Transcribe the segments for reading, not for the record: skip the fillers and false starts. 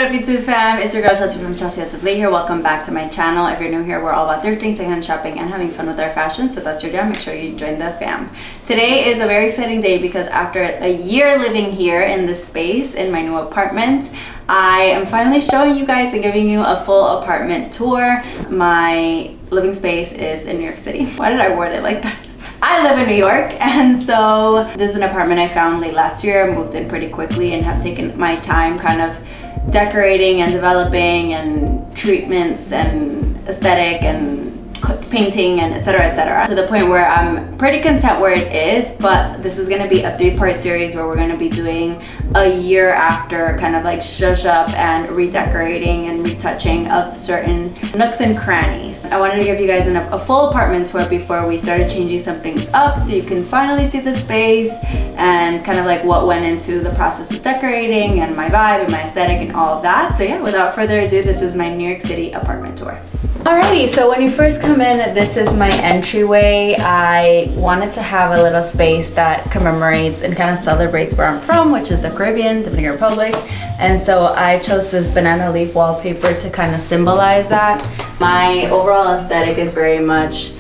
up YouTube fam? It's your girl Chelsea from Chelsea Has here. Welcome back to my channel. If you're new here, we're all about thrifting, secondhand shopping, and having fun with our fashion. So if that's your jam, make sure you join the fam. Today is a very exciting day because after a year living here in this space in my new apartment, I am finally showing you guys and giving you a full apartment tour. My living space is in New York City. Why did I word it like that? I live in New York, and so this is an apartment I found late last year. I moved in pretty quickly and have taken my time kind of decorating and developing and treatments and aesthetic and painting and etc, to the point where I'm pretty content where it is. But this is going to be a 3-part series where we're going to be doing a year after kind of like shush up and redecorating and retouching of certain nooks and crannies. I wanted to give you guys a full apartment tour before we started changing some things up, so you can finally see the space and kind of like what went into the process of decorating and my vibe and my aesthetic and all of that. So yeah, without further ado, this is my New York City apartment tour. Alrighty, so when you first come in, this is my entryway. I wanted to have a little space that commemorates and kind of celebrates where I'm from, which is the Caribbean, Dominican Republic. And so I chose this banana leaf wallpaper to kind of symbolize that. My overall aesthetic is very much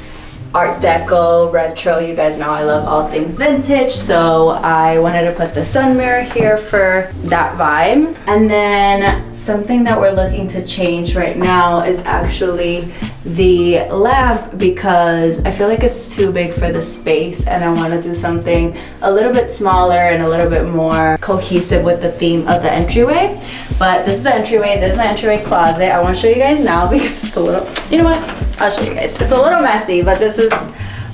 art deco, retro. You guys know I love all things vintage, so I wanted to put the sun mirror here for that vibe. And then something that we're looking to change right now is actually the lamp, because I feel like it's too big for the space and I want to do something a little bit smaller and a little bit more cohesive with the theme of the entryway. But this is the entryway. This is my entryway closet. I want to show you guys now because it's a little, you know what? I'll show you guys. It's a little messy, but this is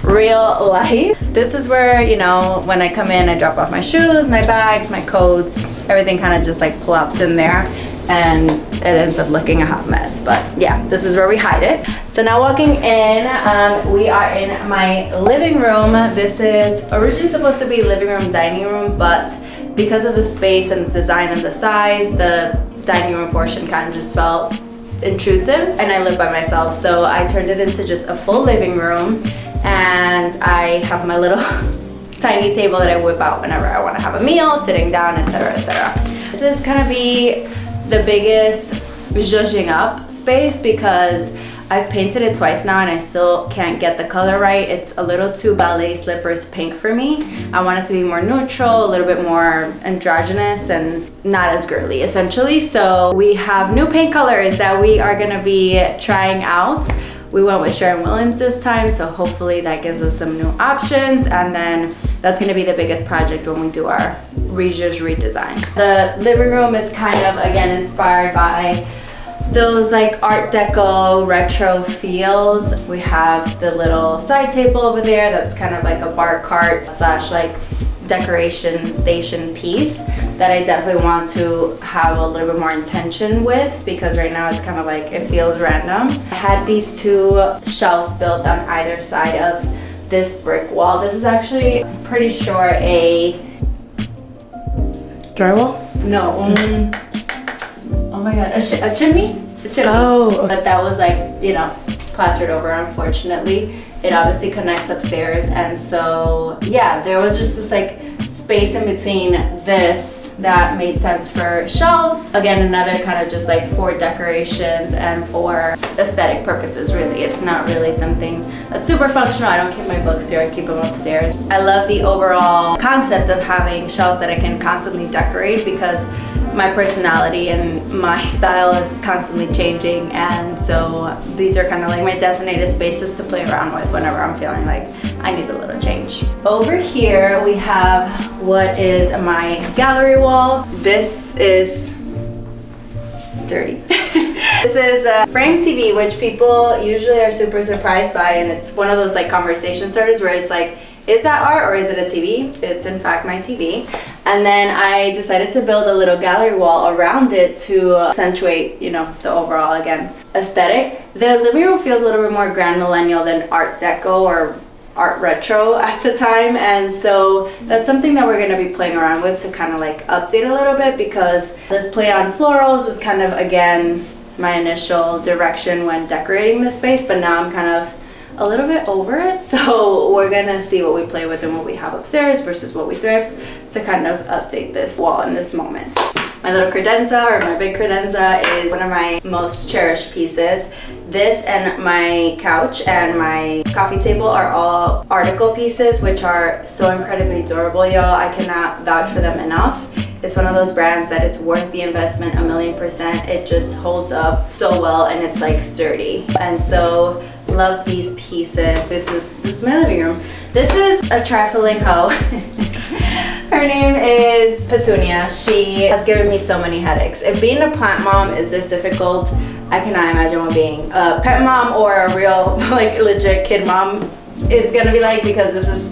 real life. This is where, you know, when I come in, I drop off my shoes, my bags, my coats, everything kind of just like plops in there, and it ends up looking a hot mess. But yeah, this is where we hide it. So now walking in, we are in my living room. This is originally supposed to be living room, dining room, but because of the space and the design and the size, the dining room portion kind of just felt intrusive, and I live by myself, so I turned it into just a full living room. And I have my little tiny table that I whip out whenever I want to have a meal, sitting down, etc, etc. This is gonna be the biggest zhuzhing up space because I've painted it twice now and I still can't get the color right. It's a little too ballet slippers pink for me. I want it to be more neutral, a little bit more androgynous and not as girly essentially. So we have new paint colors that we are gonna be trying out. We went with Sharon Williams this time, so hopefully that gives us some new options, and then that's gonna be the biggest project when we do our redesign. The living room is kind of, again, inspired by those like art deco retro feels. We have the little side table over there that's kind of like a bar cart slash like decoration station piece that I definitely want to have a little bit more intention with, because right now it's kind of like it feels random. I had these two shelves built on either side of this brick wall. This is actually, I'm pretty sure, a drywall? No. Oh my god, a chimney? A chimney. Oh. But that was like, you know, plastered over, unfortunately. It obviously connects upstairs, and so yeah, there was just this like space in between this that made sense for shelves. Again, another kind of just like for decorations and for aesthetic purposes, really. It's not really something that's super functional. I don't keep my books here, I keep them upstairs. I love the overall concept of having shelves that I can constantly decorate, because my personality and my style is constantly changing, and so these are kind of like my designated spaces to play around with whenever I'm feeling like I need a little change. Over here we have what is my gallery wall. This is dirty. This is a frame TV, which people usually are super surprised by, and it's one of those like conversation starters where it's like, is that art or is it a TV? It's in fact my TV. And then I decided to build a little gallery wall around it to accentuate, you know, the overall, again, aesthetic. The living room feels a little bit more grand millennial than art deco or art retro at the time, and so that's something that we're going to be playing around with to kind of like update a little bit, because this play on florals was kind of, again, my initial direction when decorating the space, but now I'm kind of a little bit over it, so we're gonna see what we play with and what we have upstairs versus what we thrift to kind of update this wall in this moment. My little credenza, or my big credenza, is one of my most cherished pieces. This and my couch and my coffee table are all art deco pieces, which are so incredibly durable, y'all. I cannot vouch for them enough. It's one of those brands that it's worth the investment 1,000,000%. It just holds up so well and it's like sturdy. And so love these pieces. This is my living room. This is a trifling hoe. Her name is Petunia. She has given me so many headaches. If being a plant mom is this difficult, I cannot imagine what being a pet mom or a real, like, legit kid mom is gonna be like, because this is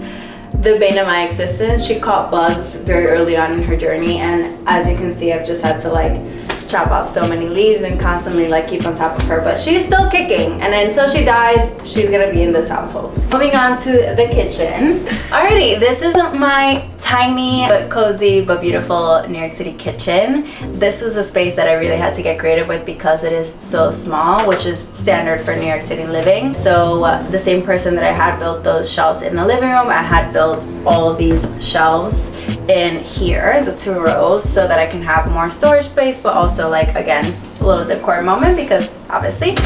the bane of my existence. She caught bugs very early on in her journey, and as you can see, I've just had to like chop off so many leaves and constantly like keep on top of her, but she's still kicking, and until she dies, she's gonna be in this household. Moving on to the kitchen. Alrighty, this is my tiny but cozy but beautiful New York City kitchen. This was a space that I really had to get creative with because it is so small, which is standard for New York City living. So the same person that I had built those shelves in the living room, I had built all of these shelves in here, the 2 rows, so that I can have more storage space, but also, like, again, a little decor moment, because obviously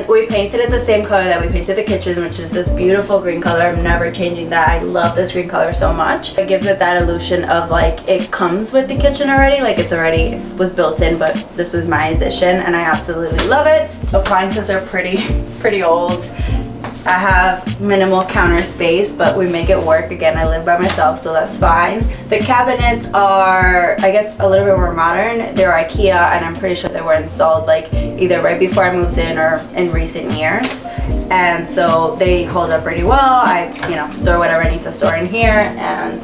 we painted it the same color that we painted the kitchen, which is this beautiful green color. I'm never changing that. I love this green color so much. It gives it that illusion of like it comes with the kitchen already, like it's already was built in, but this was my addition and I absolutely love it. Appliances are pretty old. I have minimal counter space, but we make it work. Again, I live by myself, so that's fine. The cabinets are, I guess, a little bit more modern. They're IKEA, and I'm pretty sure they were installed like either right before I moved in or in recent years. And so they hold up pretty well. I, store whatever I need to store in here, and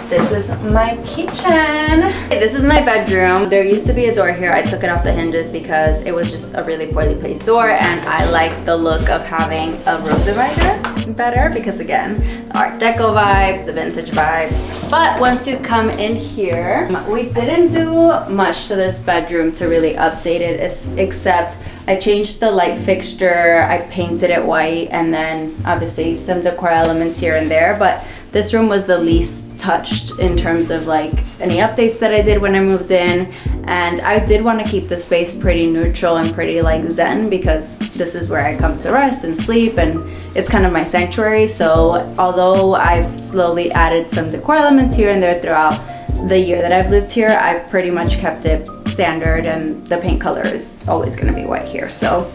this is my kitchen. This is my bedroom. There used to be a door here. I took it off the hinges because it was just a really poorly placed door, and I like the look of having a room divider better because, again, art deco vibes, the vintage vibes. But once you come in here, we didn't do much to this bedroom to really update it, except I changed the light fixture, I painted it white, and then obviously some decor elements here and there. But this room was the least touched in terms of like any updates that I did when I moved in, and I did want to keep the space pretty neutral and pretty like zen, because this is where I come to rest and sleep, and it's kind of my sanctuary. So although I've slowly added some decor elements here and there throughout the year that I've lived here, I've pretty much kept it standard, and the paint color is always going to be white here. So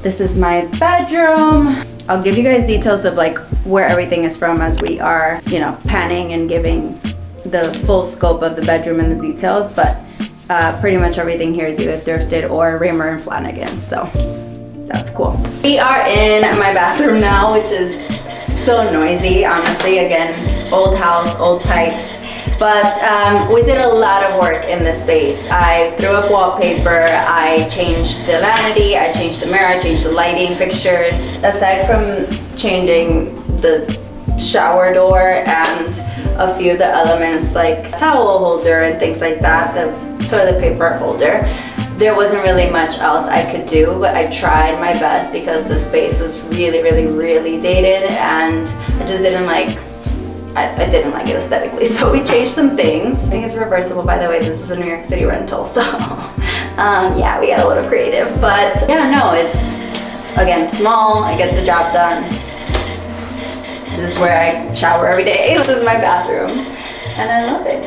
this is my bedroom. I'll give you guys details of like where everything is from as we are, panning and giving the full scope of the bedroom and the details, but pretty much everything here is either thrifted or Raymer and Flanagan, so that's cool. We are in my bathroom now, which is so noisy, honestly. Again, old house, old pipes. But we did a lot of work in this space. I threw up wallpaper, I changed the vanity, I changed the mirror, I changed the lighting fixtures. Aside from changing the shower door and a few of the elements like towel holder and things like that, the toilet paper holder, there wasn't really much else I could do, but I tried my best because the space was really dated, and I just didn't like I didn't like it aesthetically, so we changed some things. I think it's reversible, by the way. This is a New York City rental, so yeah, we got a little creative. But yeah, no, it's again small. I get the job done. This is where I shower every day. This is my bathroom, and I love it.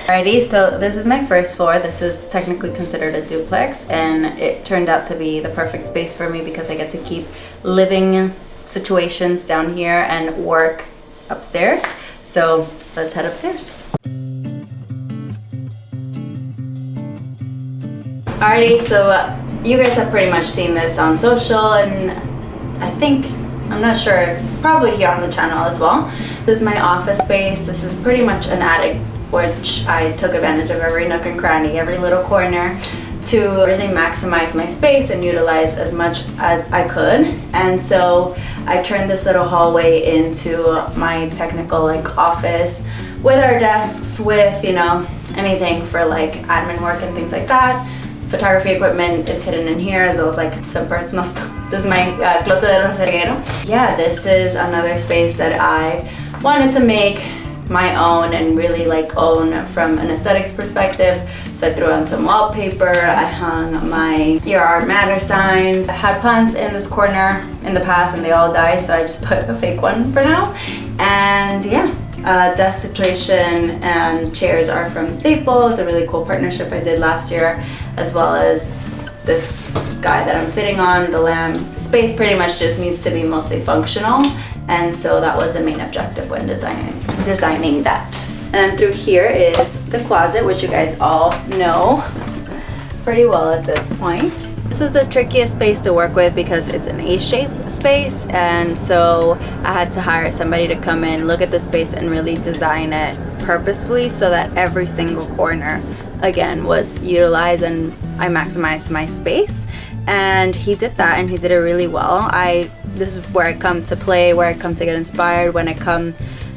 Alrighty, so this is my first floor. This is technically considered a duplex, and it turned out to be the perfect space for me because I get to keep living situations down here and work upstairs. So let's head upstairs. Alrighty, so you guys have pretty much seen this on social, and I'm not sure, probably here on the channel as well. This is my office space. This is pretty much an attic, which I took advantage of every nook and cranny, every little corner, to really maximize my space and utilize as much as I could. And so I turned this little hallway into my technical like office with our desks, with anything for like admin work and things like that. Photography equipment is hidden in here, as well as like some personal stuff. This is my closet de reguero. Yeah, this is another space that I wanted to make my own and really like own from an aesthetics perspective. So I threw on some wallpaper, I hung my Your Art Matter signs. I had plants in this corner in the past and they all died, so I just put a fake one for now. And yeah, desk situation and chairs are from Staples, a really cool partnership I did last year, as well as this guy that I'm sitting on, the lamps. The space pretty much just needs to be mostly functional, and so that was the main objective when designing that. And then through here is the closet, which you guys all know pretty well at this point. This is the trickiest space to work with because it's an A-shaped space, and so I had to hire somebody to come in, look at the space, and really design it purposefully so that every single corner again was utilized and I maximized my space. And he did that, and he did it really well. This is where I come to play, where I come to get inspired, when I come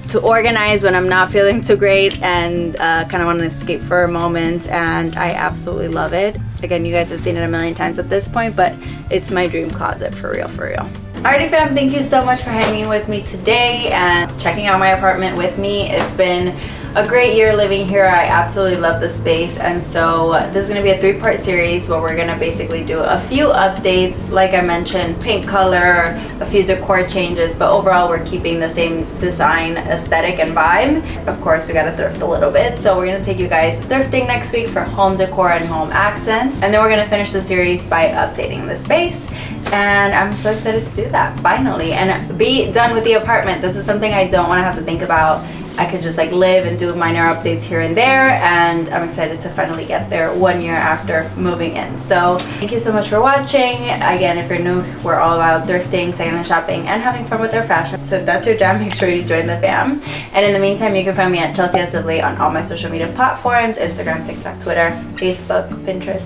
to organize when I'm not feeling too great and kind of want to escape for a moment, and I absolutely love it. Again, you guys have seen it a million times at this point, but it's my dream closet for real, for real. Alrighty fam, thank you so much for hanging with me today and checking out my apartment with me. It's been a great year living here. I absolutely love the space, and so this is going to be a 3-part series where we're going to basically do a few updates, like I mentioned, paint color, a few decor changes, but overall we're keeping the same design aesthetic and vibe. Of course, we got to thrift a little bit, so we're going to take you guys thrifting next week for home decor and home accents, and then we're going to finish the series by updating the space. And I'm so excited to do that finally and be done with the apartment. This is something I don't want to have to think about. I could just like live and do minor updates here and there, and I'm excited to finally get there 1 year after moving in. So thank you so much for watching. Again, if you're new, we're all about thrifting, secondhand shopping, and having fun with our fashion. So if that's your jam, make sure you join the fam. And in the meantime, you can find me at Chels on all my social media platforms: Instagram, TikTok, Twitter, Facebook, Pinterest,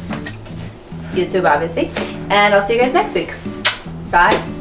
YouTube obviously. And I'll see you guys next week. Bye.